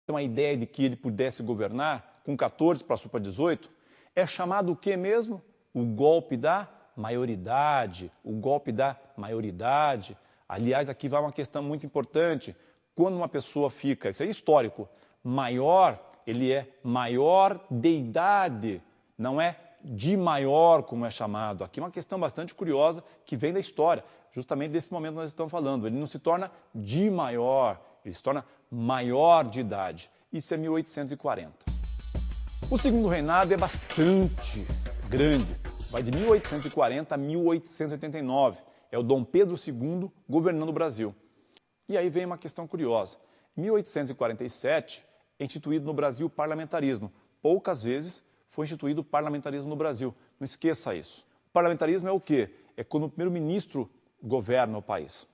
Então a ideia de que ele pudesse governar com 14 passou para 18, é chamado o que mesmo? O golpe da maioridade, o golpe da maioridade. Aliás, aqui vai uma questão muito importante. Quando uma pessoa fica, isso é histórico, maior, ele é maior de idade, não é de maior, como é chamado. Aqui é uma questão bastante curiosa que vem da história, justamente desse momento que nós estamos falando. Ele não se torna de maior, ele se torna maior de idade. Isso é 1840. O segundo reinado é bastante grande, vai de 1840 a 1889. É o Dom Pedro II governando o Brasil. E aí vem uma questão curiosa. Em 1847 é instituído no Brasil o parlamentarismo. Poucas vezes foi instituído o parlamentarismo no Brasil. Não esqueça isso. O parlamentarismo é o quê? É quando o primeiro-ministro governa o país.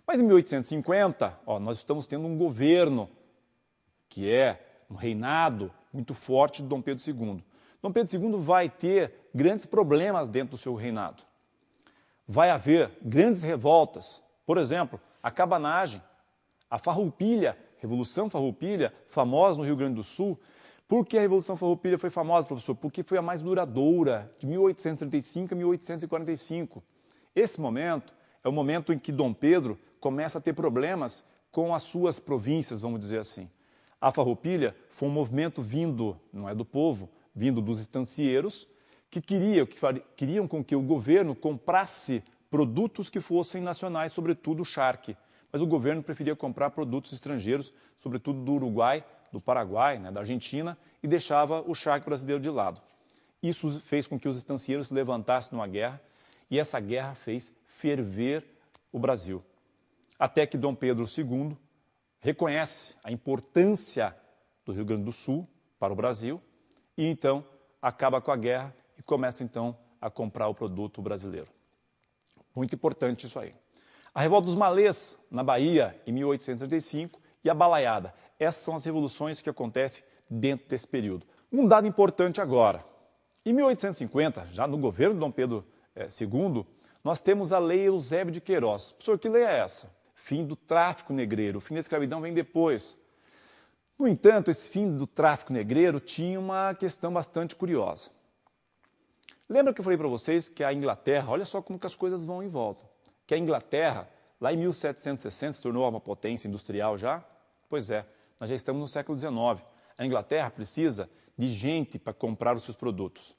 Mas em 1850, nós estamos tendo um governo que é um reinado muito forte de Dom Pedro II. Dom Pedro II vai ter grandes problemas dentro do seu reinado. Vai haver grandes revoltas. Por exemplo, a cabanagem, a farroupilha, Revolução Farroupilha, famosa no Rio Grande do Sul. Por que a Revolução Farroupilha foi famosa, professor? Porque foi a mais duradoura, de 1835 a 1845. Esse momento é o momento em que Dom Pedro começa a ter problemas com as suas províncias, vamos dizer assim. A Farroupilha foi um movimento vindo, não é do povo, vindo dos estancieiros, que queriam com que o governo comprasse produtos que fossem nacionais, sobretudo o charque. Mas o governo preferia comprar produtos estrangeiros, sobretudo do Uruguai, do Paraguai, da Argentina, e deixava o charque brasileiro de lado. Isso fez com que os estancieiros se levantassem numa guerra, e essa guerra fez ferver o Brasil. Até que Dom Pedro II reconhece a importância do Rio Grande do Sul para o Brasil, e então acaba com a guerra e começa então a comprar o produto brasileiro. Muito importante isso aí. A Revolta dos Malês, na Bahia, em 1835, e a Balaiada. Essas são as revoluções que acontecem dentro desse período. Um dado importante agora. Em 1850, já no governo de Dom Pedro II, nós temos a Lei Eusébio de Queiroz. Professor, que lei é essa? Fim do tráfico negreiro. O fim da escravidão vem depois. No entanto, esse fim do tráfico negreiro tinha uma questão bastante curiosa. Lembra que eu falei para vocês que a Inglaterra, olha só como que as coisas vão em volta, que a Inglaterra, lá em 1760, se tornou uma potência industrial já? Pois é, nós já estamos no século XIX. A Inglaterra precisa de gente para comprar os seus produtos.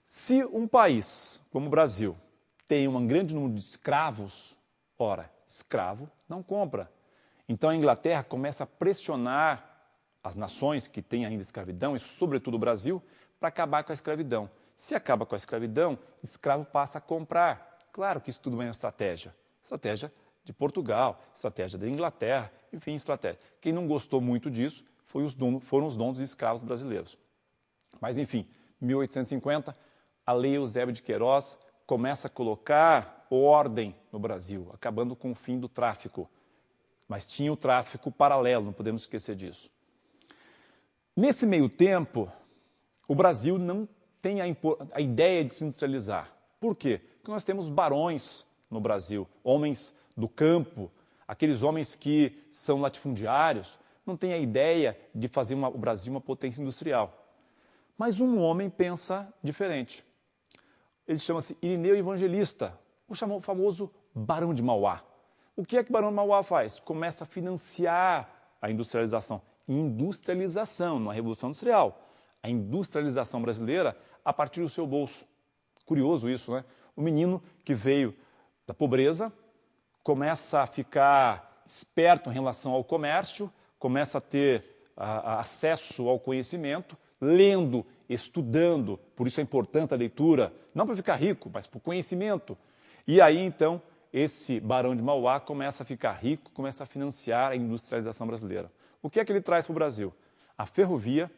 Se um país como o Brasil tem um grande número de escravos, ora, escravo não compra. Então a Inglaterra começa a pressionar as nações que têm ainda escravidão, e sobretudo o Brasil, para acabar com a escravidão. Se acaba com a escravidão, escravo passa a comprar. Claro que isso tudo é uma estratégia. Estratégia de Portugal, estratégia da Inglaterra, enfim, estratégia. Quem não gostou muito disso foram os donos de escravos brasileiros. Mas, enfim, em 1850, a Lei Eusébio de Queiroz começa a colocar ordem no Brasil, acabando com o fim do tráfico. Mas tinha o tráfico paralelo, não podemos esquecer disso. Nesse meio tempo, o Brasil não tem a ideia de se industrializar. Por quê? Porque nós temos barões no Brasil, homens do campo, aqueles homens que são latifundiários, não têm a ideia de fazer o Brasil uma potência industrial. Mas um homem pensa diferente. Ele chama-se Irineu Evangelista, o famoso Barão de Mauá. O que é que o Barão de Mauá faz? Começa a financiar a industrialização. Industrialização, não a Revolução Industrial. A industrialização brasileira a partir do seu bolso. Curioso isso, né? O menino que veio da pobreza começa a ficar esperto em relação ao comércio, começa a ter acesso ao conhecimento, lendo, estudando, por isso a importância da leitura, não para ficar rico, mas para o conhecimento. E aí, então, esse Barão de Mauá começa a ficar rico, começa a financiar a industrialização brasileira. O que é que ele traz para o Brasil? A ferrovia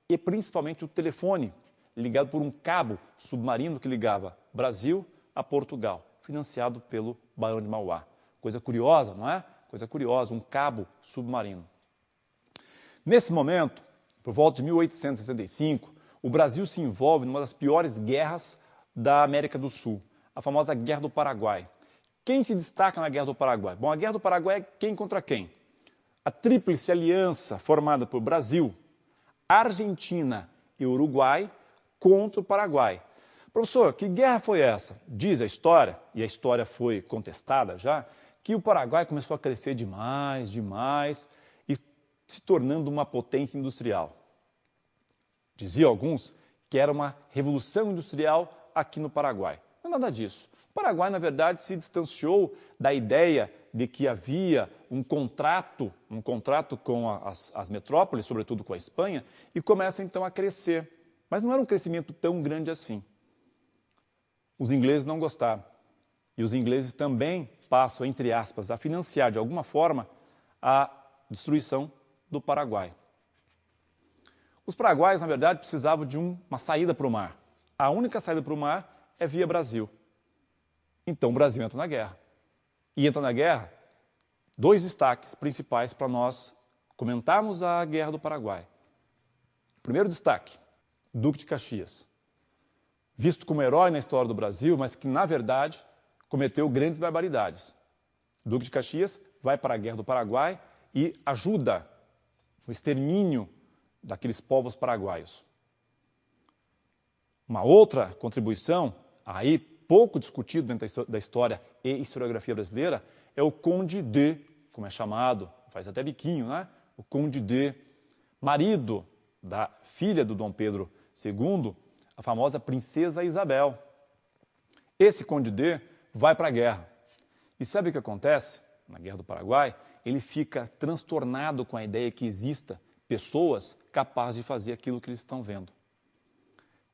e principalmente o telefone, ligado por um cabo submarino que ligava Brasil a Portugal, financiado pelo Barão de Mauá. Coisa curiosa, não é? Coisa curiosa, um cabo submarino. Nesse momento, por volta de 1865, o Brasil se envolve numa das piores guerras da América do Sul, a famosa Guerra do Paraguai. Quem se destaca na Guerra do Paraguai? Bom, a Guerra do Paraguai é quem contra quem? a tríplice aliança formada por Brasil, Argentina e Uruguai contra o Paraguai. Professor, que guerra foi essa? Diz a história, e a história foi contestada já, que o Paraguai começou a crescer demais e se tornando uma potência industrial. Diziam alguns que era uma revolução industrial aqui no Paraguai. Não é nada disso. O Paraguai, na verdade, se distanciou da ideia de que havia um contrato com as metrópoles, sobretudo com a Espanha, e começa então a crescer. Mas não era um crescimento tão grande assim. Os ingleses não gostaram. E os ingleses também passam, entre aspas, a financiar de alguma forma a destruição do Paraguai. Os paraguaios, na verdade, precisavam de uma saída para o mar. A única saída para o mar é via Brasil. Então o Brasil entra na guerra. E entra na guerra dois destaques principais para nós comentarmos a Guerra do Paraguai. Primeiro destaque, Duque de Caxias. Visto como herói na história do Brasil, mas que, na verdade, cometeu grandes barbaridades. Duque de Caxias vai para a Guerra do Paraguai e ajuda o extermínio daqueles povos paraguaios. Uma outra contribuição, aí pouco discutido dentro da história e historiografia brasileira, é o Conde de, como é chamado, faz até biquinho, né? O Conde de, marido da filha do Dom Pedro II, a famosa Princesa Isabel. Esse Conde de vai para a guerra. E sabe o que acontece na Guerra do Paraguai? Ele fica transtornado com a ideia que exista pessoas capazes de fazer aquilo que eles estão vendo.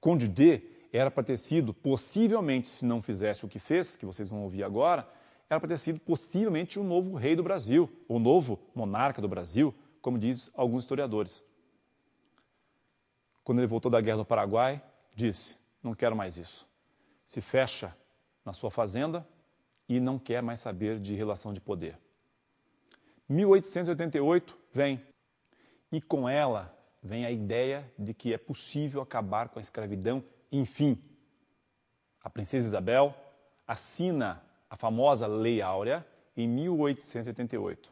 Conde de era para ter sido, possivelmente, se não fizesse o que fez, que vocês vão ouvir agora, era para ter sido possivelmente o novo rei do Brasil, o novo monarca do Brasil, como diz alguns historiadores. Quando ele voltou da Guerra do Paraguai, disse, não quero mais isso. Se fecha na sua fazenda e não quer mais saber de relação de poder. 1888 vem, e com ela vem a ideia de que é possível acabar com a escravidão, enfim. A Princesa Isabel assina a famosa Lei Áurea em 1888.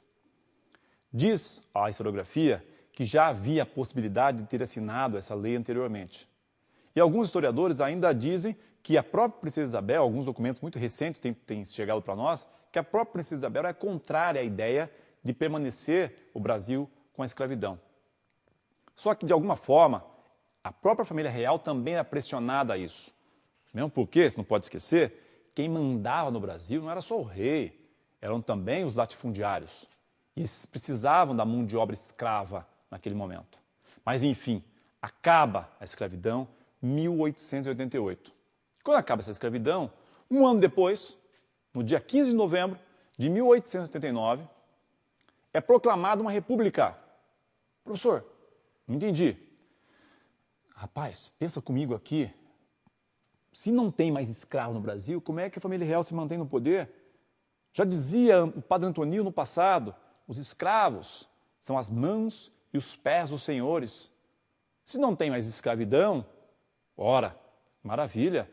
Diz a historiografia que já havia a possibilidade de ter assinado essa lei anteriormente. E alguns historiadores ainda dizem que a própria Princesa Isabel, alguns documentos muito recentes têm chegado para nós, que a própria Princesa Isabel é contrária à ideia de permanecer o Brasil com a escravidão. Só que, de alguma forma, a própria família real também era pressionada a isso. Mesmo porque, você não pode esquecer, quem mandava no Brasil não era só o rei, eram também os latifundiários. E eles precisavam da mão de obra escrava naquele momento. Mas, enfim, acaba a escravidão em 1888. Quando acaba essa escravidão, um ano depois, no dia 15 de novembro de 1889, é proclamada uma república. Professor, não entendi. Rapaz, pensa comigo aqui. Se não tem mais escravo no Brasil, como é que a família real se mantém no poder? Já dizia o padre Antonio no passado, os escravos são as mãos e os pés dos senhores. Se não tem mais escravidão, ora, maravilha,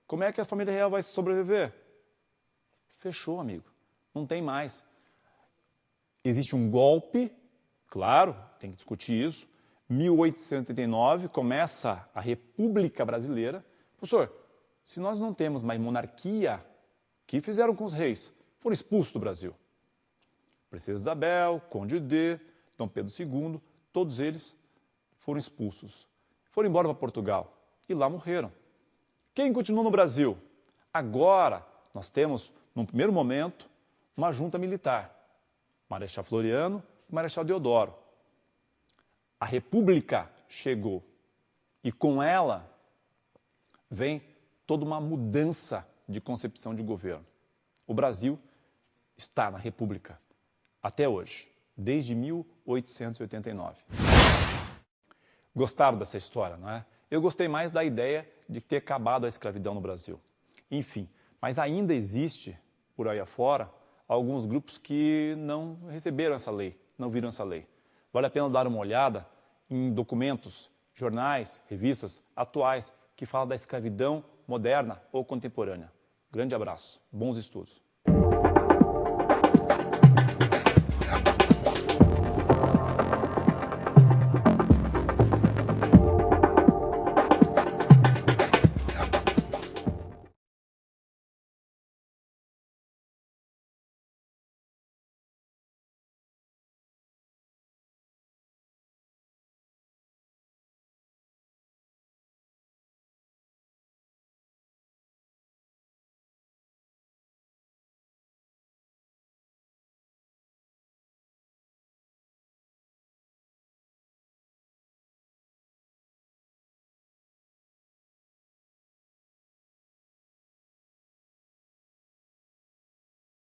como é que a família real vai sobreviver? Fechou, amigo, não tem mais. Existe um golpe, claro, tem que discutir isso. 1889 começa a República Brasileira. Professor, se nós não temos mais monarquia, o que fizeram com os reis? Foram expulsos do Brasil. Princesa Isabel, Conde de, Dom Pedro II, todos eles foram expulsos. Foram embora para Portugal e lá morreram. Quem continuou no Brasil? Agora nós temos, num primeiro momento, uma junta militar. Marechal Floriano e Marechal Deodoro. A República chegou e com ela vem toda uma mudança de concepção de governo. O Brasil está na República até hoje, desde 1889. Gostaram dessa história, não é? Eu gostei mais da ideia de ter acabado a escravidão no Brasil. Enfim, mas ainda existe, por aí afora, alguns grupos que não receberam essa lei, não viram essa lei. Vale a pena dar uma olhada em documentos, jornais, revistas atuais que falam da escravidão moderna ou contemporânea. Grande abraço, bons estudos.